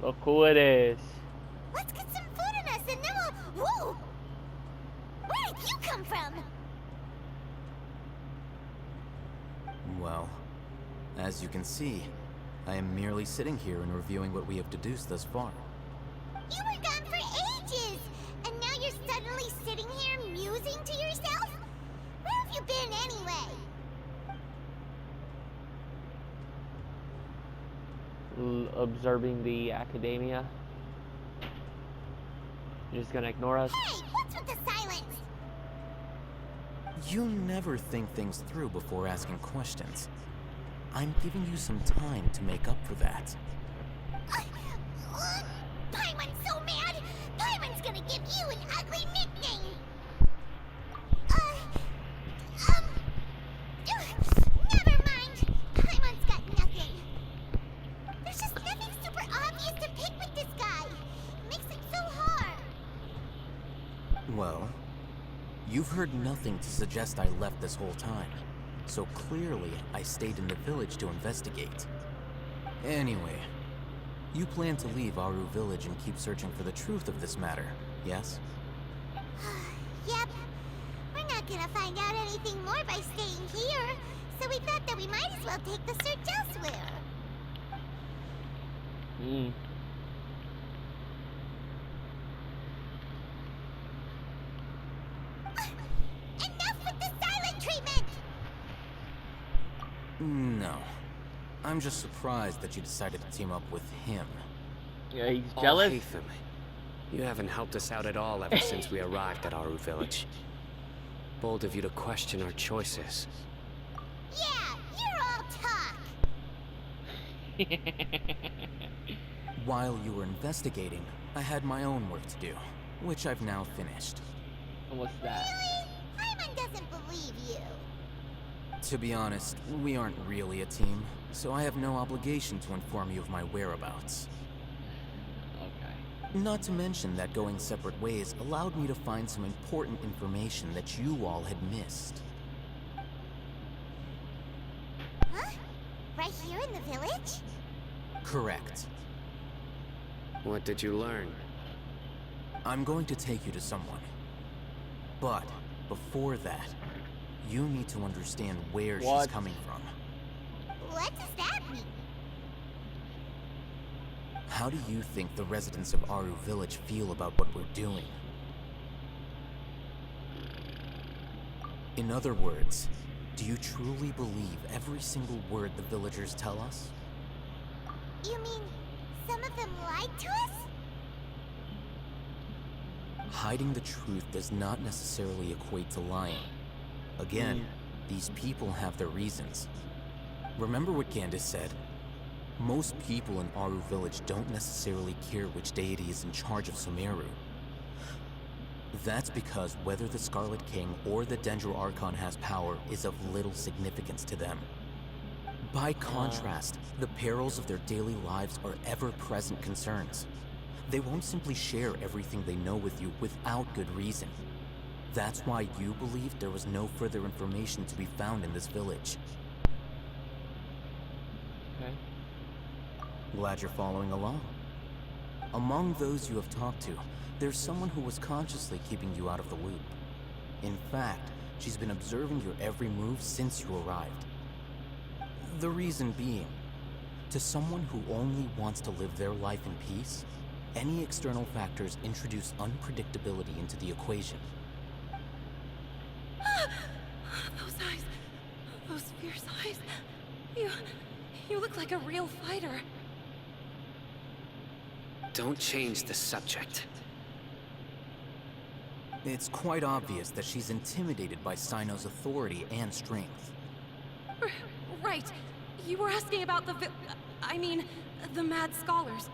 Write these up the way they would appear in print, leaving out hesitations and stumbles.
Look who it is. Let's get some food in us and then we'll... Whoa! Where did you come from? Well, as you can see, I am merely sitting here and reviewing what we have deduced thus far. You were gone for ages! And now you're suddenly sitting here musing to yourself? Where have you been anyway? Observing the akademiya. You're just gonna ignore us? Hey, what's with the silence? You never think things through before asking questions. I'm giving you some time to make up for that. Paimon's so mad! Paimon's gonna give you an ugly nickname! Never mind! Paimon's got nothing. There's just nothing super obvious to pick with this guy. It makes it so hard. Well, you've heard nothing to suggest I left this whole time. So clearly, I stayed in the village to investigate. Anyway, you plan to leave Aru village and keep searching for the truth of this matter, yes? Yep. We're not gonna find out anything more by staying here, so we thought that we might as well take the search elsewhere. Enough with the silent treatment! No. I'm just surprised that you decided to team up with him. Yeah, he's jealous. Oh, Hatham, you haven't helped us out at all ever since we arrived at Aru village. Bold of you to question our choices. Yeah, you're all talk! While you were investigating, I had my own work to do, which I've now finished. And what's that? Really? Paimon doesn't believe you. To be honest, we aren't really a team, so I have no obligation to inform you of my whereabouts. Okay. Not to mention that going separate ways allowed me to find some important information that you all had missed. Huh? Right here in the village? Correct. What did you learn? I'm going to take you to someone. But before that, you need to understand where she's What? coming from. What does that mean? How do you think the residents of Aru village feel about what we're doing? In other words, do you truly believe every single word the villagers tell us? You mean some of them lied to us? Hiding the truth does not necessarily equate to lying. Again, these people have their reasons. Remember what Candace said? Most people in Aru village don't necessarily care which deity is in charge of Sumeru. That's because whether the Scarlet King or the Dendro Archon has power is of little significance to them. By contrast, the perils of their daily lives are ever-present concerns. They won't simply share everything they know with you without good reason. That's why you believed there was no further information to be found in this village. Okay. Glad you're following along. Among those you have talked to, there's someone who was consciously keeping you out of the loop. In fact, she's been observing your every move since you arrived. The reason being, to someone who only wants to live their life in peace, any external factors introduce unpredictability into the equation. Those eyes. Those fierce eyes. You look like a real fighter. Don't change the subject. It's quite obvious that she's intimidated by Sino's authority and strength. Right. You were asking about the mad scholars.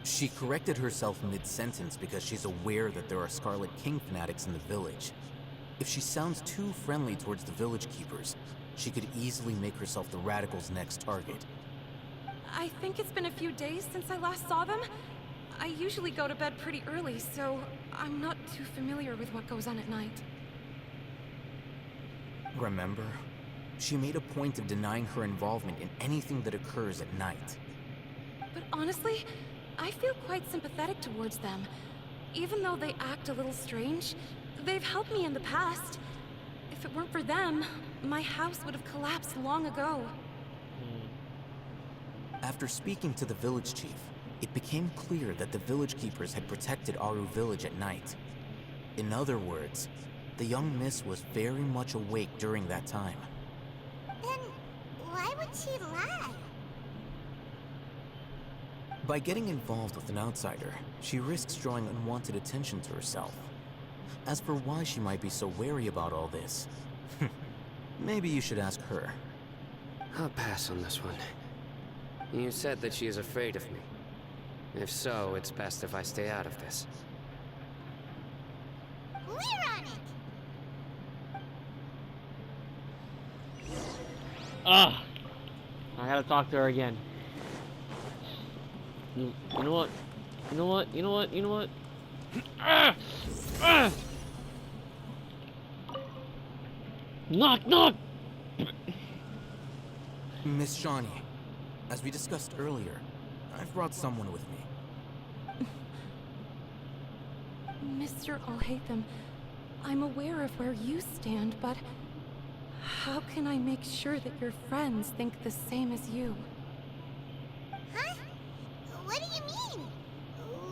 She corrected herself mid-sentence because she's aware that there are Scarlet King fanatics in the village. If she sounds too friendly towards the village keepers, she could easily make herself the Radicals' next target. I think it's been a few days since I last saw them. I usually go to bed pretty early, so I'm not too familiar with what goes on at night. Remember? She made a point of denying her involvement in anything that occurs at night. But honestly, I feel quite sympathetic towards them. Even though they act a little strange, they've helped me in the past. If it weren't for them, my house would have collapsed long ago. After speaking to the village chief, it became clear that the village keepers had protected Aru village at night. In other words, the young miss was very much awake during that time. Then why would she lie? By getting involved with an outsider, she risks drawing unwanted attention to herself. As for why she might be so wary about all this, maybe you should ask her. I'll pass on this one. You said that she is afraid of me. If so, it's best if I stay out of this. We're on it! Ah! I gotta talk to her again. You know what? You know what? You know what? You know what? Ah! Ah! Knock, knock! Miss Shawnee, as we discussed earlier, I've brought someone with me. Mr. Alhaitham, I'm aware of where you stand, but how can I make sure that your friends think the same as you? Huh? What do you mean?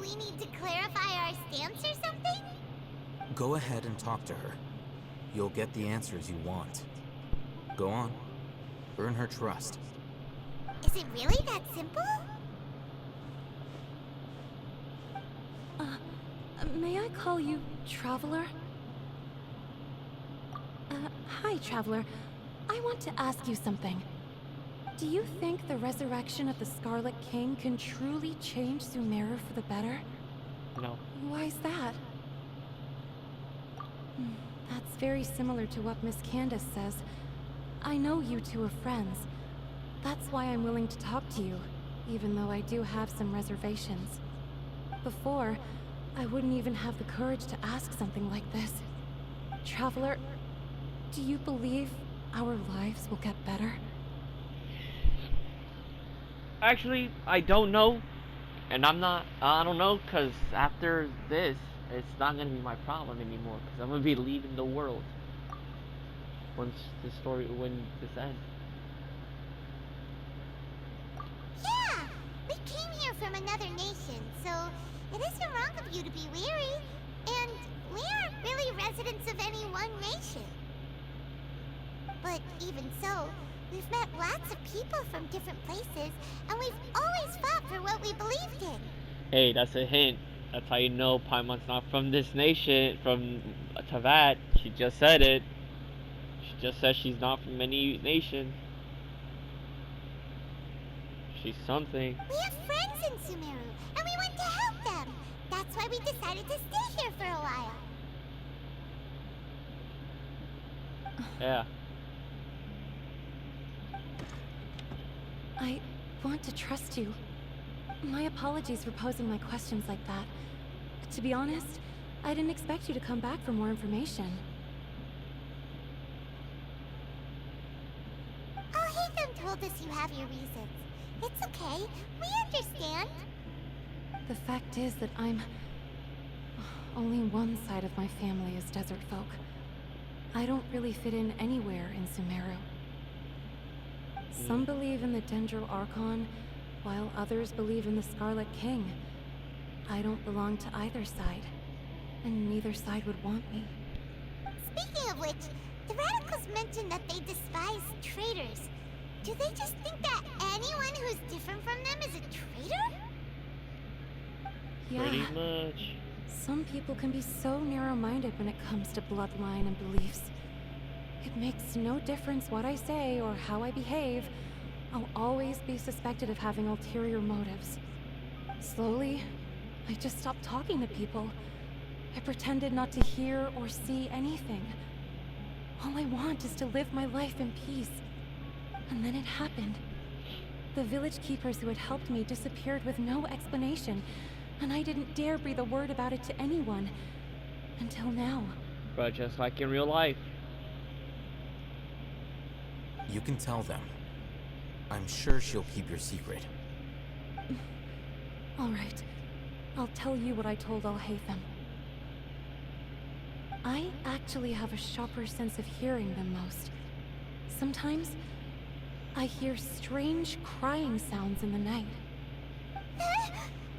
We need to clarify our stance or something? Go ahead and talk to her. You'll get the answers you want. Go on. Earn her trust. Is it really that simple? May I call you Traveler? Hi, Traveler. I want to ask you something. Do you think the resurrection of the Scarlet King can truly change Sumeru for the better? No. Why's that? That's very similar to what Miss Candace says. I know you two are friends. That's why I'm willing to talk to you, even though I do have some reservations. Before, I wouldn't even have the courage to ask something like this. Traveler, do you believe our lives will get better? Actually, I don't know. And I don't know, because after this, it's not going to be my problem anymore. Because I'm going to be leaving the world. When this ends. Yeah! We came here from another nation, so it isn't wrong of you to be weary. And we aren't really residents of any one nation. But even so, we've met lots of people from different places, and we've always fought for what we believed in. Hey, that's a hint. That's how you know Paimon's not from this nation, from Tavat. She just said it. She just said she's not from any nation. She's something. We have friends in Sumeru, and we want to help them. That's why we decided to stay here for a while. Yeah. I want to trust you. My apologies for posing my questions like that. To be honest, I didn't expect you to come back for more information. Alhaitham told us you have your reasons. It's okay. We understand. The fact is that only one side of my family is desert folk. I don't really fit in anywhere in Sumeru. Some believe in the Dendro Archon, while others believe in the Scarlet King. I don't belong to either side, and neither side would want me. Speaking of which, the radicals mentioned that they despise traitors. Do they just think that anyone who's different from them is a traitor? Yeah, Pretty much. some people can be so narrow-minded when it comes to bloodline and beliefs. It makes no difference what I say or how I behave. I'll always be suspected of having ulterior motives. Slowly, I just stopped talking to people. I pretended not to hear or see anything. All I want is to live my life in peace. And then it happened. The village keepers who had helped me disappeared with no explanation, and I didn't dare breathe a word about it to anyone. Until now. But just like in real life. You can tell them. I'm sure she'll keep your secret. Alright. I'll tell you what I told Alhaitham. I actually have a sharper sense of hearing than most. Sometimes, I hear strange crying sounds in the night. There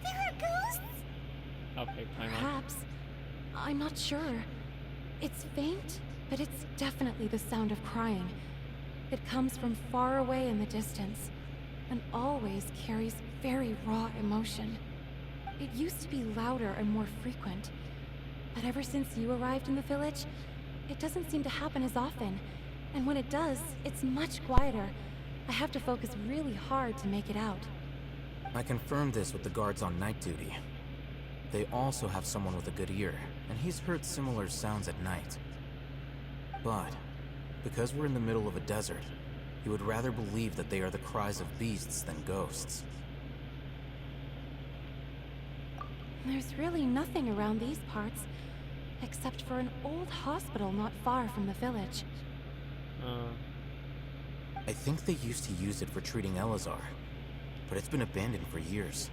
are ghosts? Okay, time out. Perhaps. I'm not sure. It's faint, but it's definitely the sound of crying. It comes from far away in the distance, and always carries very raw emotion. It used to be louder and more frequent, but ever since you arrived in the village, it doesn't seem to happen as often, and when it does, it's much quieter. I have to focus really hard to make it out. I confirmed this with the guards on night duty. They also have someone with a good ear, and he's heard similar sounds at night. But, because we're in the middle of a desert, he would rather believe that they are the cries of beasts than ghosts. There's really nothing around these parts, except for an old hospital not far from the village. I think they used to use it for treating Elazar, but it's been abandoned for years.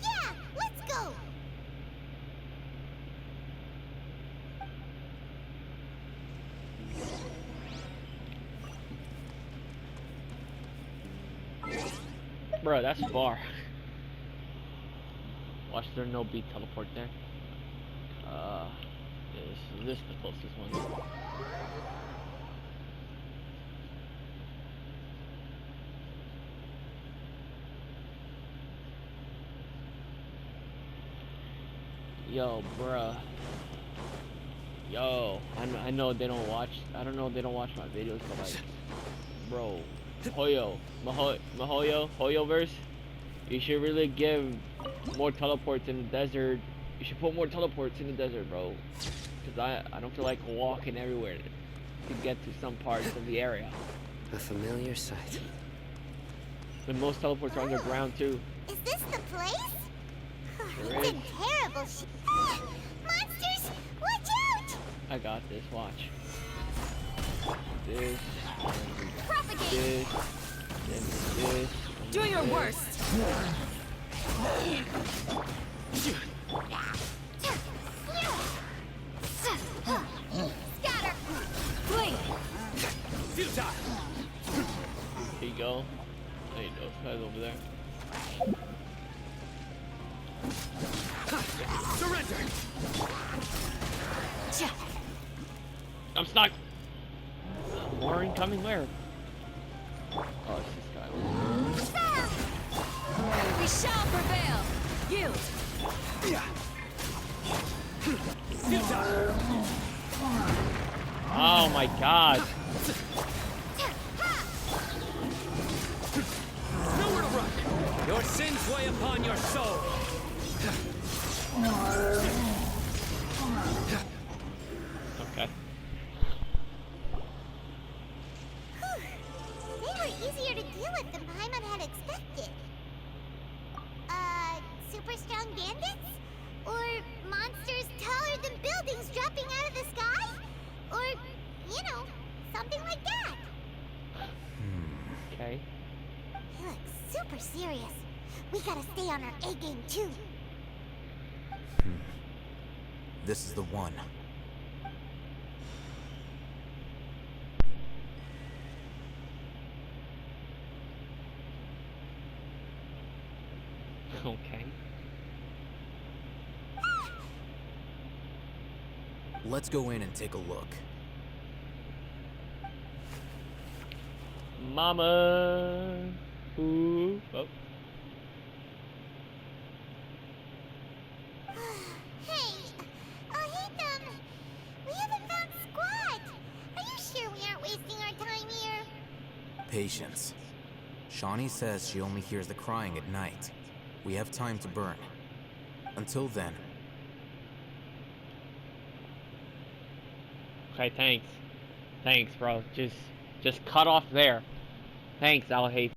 Yeah, let's go! Bro, that's far. Watch there no be teleport there. This is the closest one. Yo, bruh. Yo, I know they don't watch. I don't know if they don't watch my videos, but like, bro, Hoyoverse, you should really give more teleports in the desert. You should put more teleports in the desert, bro. Cause I don't feel like walking everywhere to get to some parts of the area. A familiar sight. The most teleports are underground too. Is this the place? Sure It's is. in terrible shape. Monsters! Watch out! I got this. Watch. This. Propagate! This. Then this. Do your this. worst. Scatter! Flee. Futile! Here you go. There you go. This guy's over there. Surrender! I'm stuck. More incoming where? Oh, it's this guy. We shall prevail. Yield. Futile! Oh my god. Nowhere to run! Your sins weigh upon your soul! Okay. They were easier to deal with than Paimon had expected. Super strong bandits? Or monsters taller than buildings dropping out of the sky? Or, you know, something like that. Okay. He looks super serious. We gotta stay on our A game too. This is the one. Okay. Let's go in and take a look. Mama. Ooh. Oh. Hey, Ahitham, we haven't found Squad. Are you sure we aren't wasting our time here? Patience. Shawnee says she only hears the crying at night. We have time to burn. Until then, Okay, thanks. Thanks, bro. Just cut off there. Thanks, I'll hate.